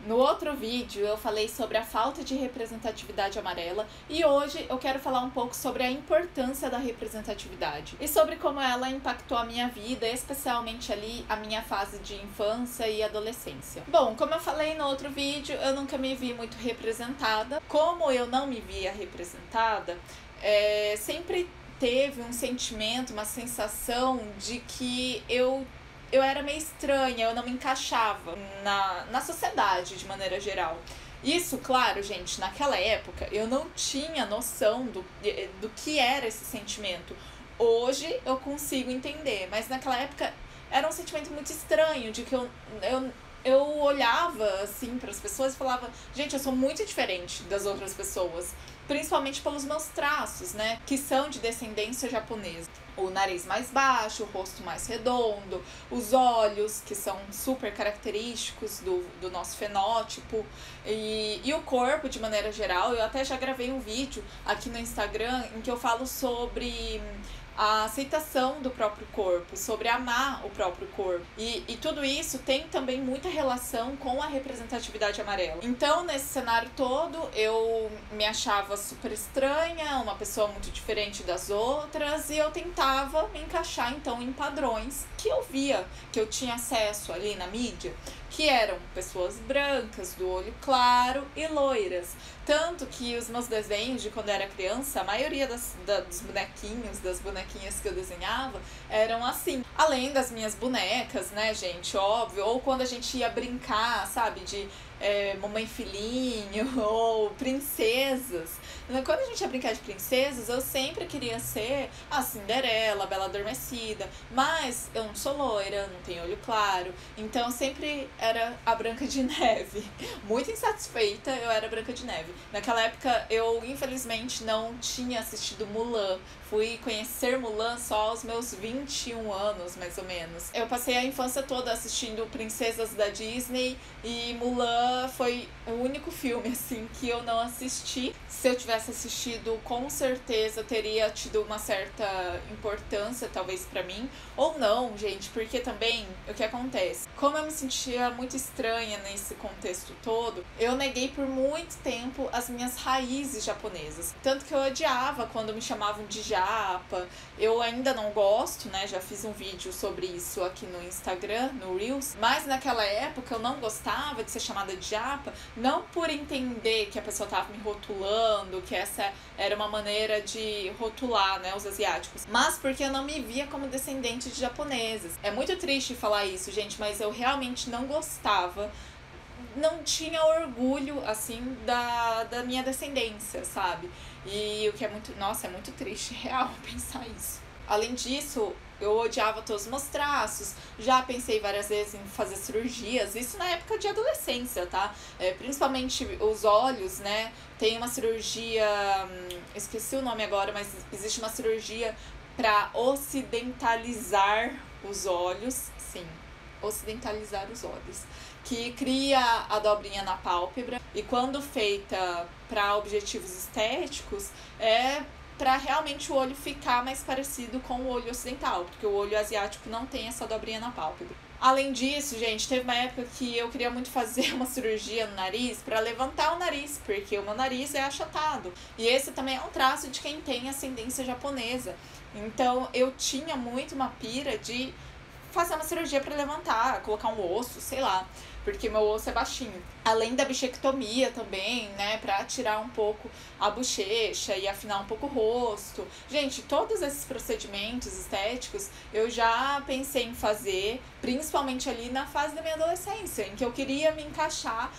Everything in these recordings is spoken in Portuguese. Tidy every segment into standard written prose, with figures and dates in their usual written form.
No outro vídeo eu falei sobre a falta de representatividade amarela e hoje eu quero falar um pouco sobre a importância da representatividade e sobre como ela impactou a minha vida, especialmente ali a minha fase de infância e adolescência. Bom, como eu falei no outro vídeo, eu nunca me vi muito representada. Como eu não me via representada, sempre teve um sentimento, uma sensação de que eu era meio estranha, eu não me encaixava na sociedade de maneira geral. Isso, claro, gente, naquela época eu não tinha noção do que era esse sentimento. Hoje eu consigo entender, mas naquela época era um sentimento muito estranho, de que eu olhava assim para as pessoas e falava, gente, eu sou muito diferente das outras pessoas, principalmente pelos meus traços, né, que são de descendência japonesa. O nariz mais baixo, o rosto mais redondo, os olhos, que são super característicos do nosso fenótipo, e o corpo de maneira geral. Eu até já gravei um vídeo aqui no Instagram em que eu falo sobre a aceitação do próprio corpo, sobre amar o próprio corpo. E tudo isso tem também muita relação com a representatividade amarela. Então, nesse cenário todo, eu me achava super estranha, uma pessoa muito diferente das outras, e eu tentava me encaixar, então, em padrões que eu via, que eu tinha acesso ali na mídia, que eram pessoas brancas, do olho claro e loiras. Tanto que os meus desenhos de quando eu era criança, a maioria dos bonequinhos, das bonequinhas que eu desenhava, eram assim. Além das minhas bonecas, né, gente, óbvio. Ou quando a gente ia brincar, sabe, de mamãe e filhinho, ou princesas. Quando a gente ia brincar de princesas, eu sempre queria ser a Cinderela, a Bela Adormecida. Mas eu não sou loira, não tenho olho claro. Então eu sempre era a Branca de Neve. Muito insatisfeita, eu era a Branca de Neve. Naquela época, eu infelizmente não tinha assistido Mulan. Fui conhecer Mulan só aos meus 21 anos, mais ou menos. Eu passei a infância toda assistindo princesas da Disney e Mulan foi o único filme, assim, que eu não assisti. Se eu tivesse assistido, com certeza teria tido uma certa importância, talvez pra mim. Ou não, gente, porque também, o que acontece? Como eu me sentia muito estranha nesse contexto todo, eu neguei por muito tempo as minhas raízes japonesas. Tanto que eu odiava quando me chamavam de japa. Eu ainda não gosto, né? Já fiz um vídeo sobre isso aqui no Instagram, no Reels. Mas naquela época eu não gostava de ser chamada de japa, não por entender que a pessoa tava me rotulando, que essa era uma maneira de rotular, né, os asiáticos, mas porque eu não me via como descendente de japoneses. É muito triste falar isso, gente, mas eu realmente não gostava, não tinha orgulho, assim, da minha descendência, sabe? E o que é muito, nossa, é muito triste, real, pensar isso. Além disso, eu odiava todos os meus traços, já pensei várias vezes em fazer cirurgias, isso na época de adolescência, tá? Principalmente os olhos, né? Tem uma cirurgia, esqueci o nome agora, mas existe uma cirurgia para ocidentalizar os olhos, sim, ocidentalizar os olhos, que cria a dobrinha na pálpebra e quando feita para objetivos estéticos é para realmente o olho ficar mais parecido com o olho ocidental, porque o olho asiático não tem essa dobrinha na pálpebra. Além disso, gente, teve uma época que eu queria muito fazer uma cirurgia no nariz para levantar o nariz, porque o meu nariz é achatado. E esse também é um traço de quem tem ascendência japonesa. Então eu tinha muito uma pira de fazer uma cirurgia para levantar, colocar um osso, sei lá, porque meu osso é baixinho. Além da bichectomia também, né, pra tirar um pouco a bochecha e afinar um pouco o rosto. Gente, todos esses procedimentos estéticos eu já pensei em fazer, principalmente ali na fase da minha adolescência, em que eu queria me encaixar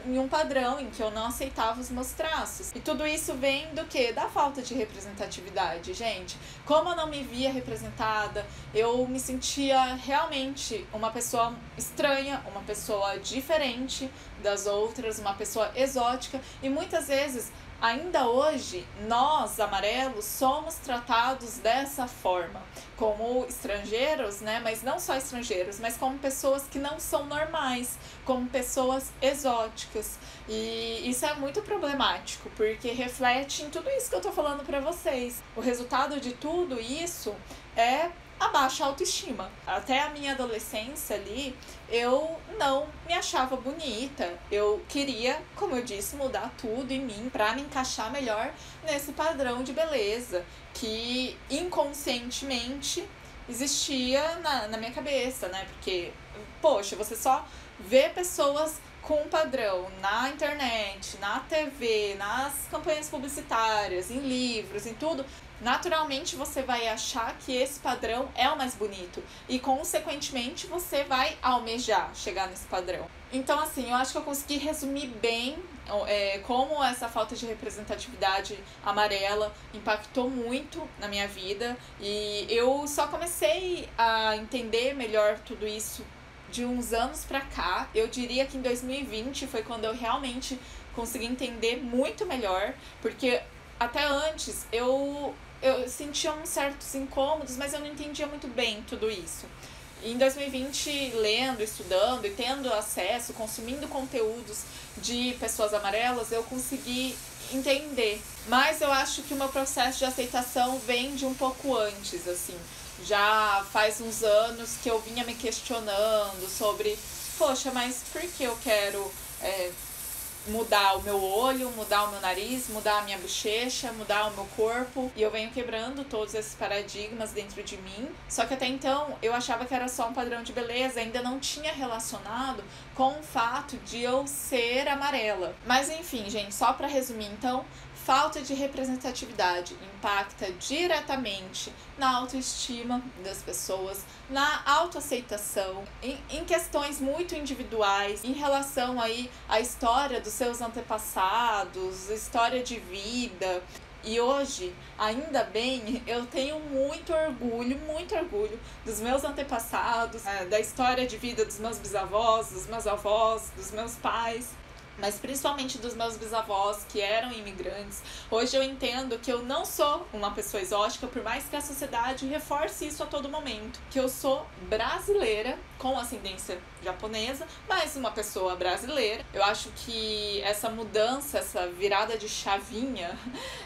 em um padrão, em que eu não aceitava os meus traços. E tudo isso vem do quê? Da falta de representatividade, gente. Como eu não me via representada, eu me sentia realmente uma pessoa estranha, uma pessoa diferente das outras, uma pessoa exótica, e muitas vezes, ainda hoje, nós, amarelos, somos tratados dessa forma, como estrangeiros, né? Mas não só estrangeiros, mas como pessoas que não são normais, como pessoas exóticas. E isso é muito problemático, porque reflete em tudo isso que eu tô falando pra vocês. O resultado de tudo isso é a baixa autoestima. Até a minha adolescência ali, eu não me achava bonita. Eu queria, como eu disse, mudar tudo em mim pra me encaixar melhor nesse padrão de beleza que inconscientemente existia na minha cabeça, né? Porque, poxa, você só vê pessoas com um padrão na internet, na TV, nas campanhas publicitárias, em livros, em tudo, naturalmente você vai achar que esse padrão é o mais bonito e, consequentemente, você vai almejar chegar nesse padrão. Então, assim, eu acho que eu consegui resumir bem como essa falta de representatividade amarela impactou muito na minha vida, e eu só comecei a entender melhor tudo isso de uns anos pra cá. Eu diria que em 2020 foi quando eu realmente consegui entender muito melhor, porque até antes eu sentia uns certos incômodos, mas eu não entendia muito bem tudo isso. E em 2020, lendo, estudando e tendo acesso, consumindo conteúdos de pessoas amarelas, eu consegui entender. Mas eu acho que o meu processo de aceitação vem de um pouco antes, assim. Já faz uns anos que eu vinha me questionando sobre, poxa, mas por que eu quero mudar o meu olho, mudar o meu nariz, mudar a minha bochecha, mudar o meu corpo? E eu venho quebrando todos esses paradigmas dentro de mim. Só que até então eu achava que era só um padrão de beleza, ainda não tinha relacionado com o fato de eu ser amarela. Mas enfim, gente, só pra resumir então, falta de representatividade impacta diretamente na autoestima das pessoas, na autoaceitação, em questões muito individuais, em relação aí à história dos seus antepassados, história de vida. E hoje, ainda bem, eu tenho muito orgulho dos meus antepassados, da história de vida dos meus bisavós, dos meus avós, dos meus pais, mas principalmente dos meus bisavós, que eram imigrantes. Hoje eu entendo que eu não sou uma pessoa exótica, por mais que a sociedade reforce isso a todo momento, que eu sou brasileira, com ascendência japonesa, mas uma pessoa brasileira. Eu acho que essa mudança, essa virada de chavinha,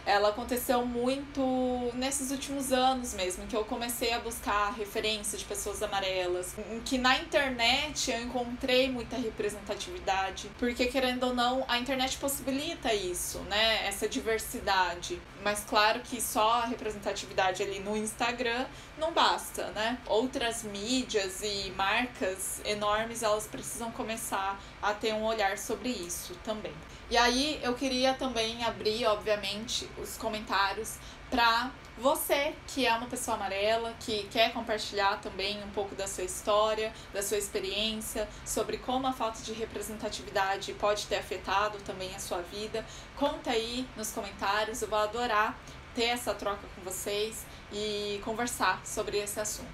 ela aconteceu muito nesses últimos anos mesmo, em que eu comecei a buscar referências de pessoas amarelas, em que na internet eu encontrei muita representatividade, porque querendo ou não, a internet possibilita isso, né? Essa diversidade. Mas claro que só a representatividade ali no Instagram não basta, né? Outras mídias e marcas enormes, elas precisam começar a ter um olhar sobre isso também. E aí eu queria também abrir, obviamente, os comentários para você que é uma pessoa amarela, que quer compartilhar também um pouco da sua história, da sua experiência, sobre como a falta de representatividade pode ter afetado também a sua vida. Conta aí nos comentários, eu vou adorar ter essa troca com vocês e conversar sobre esse assunto.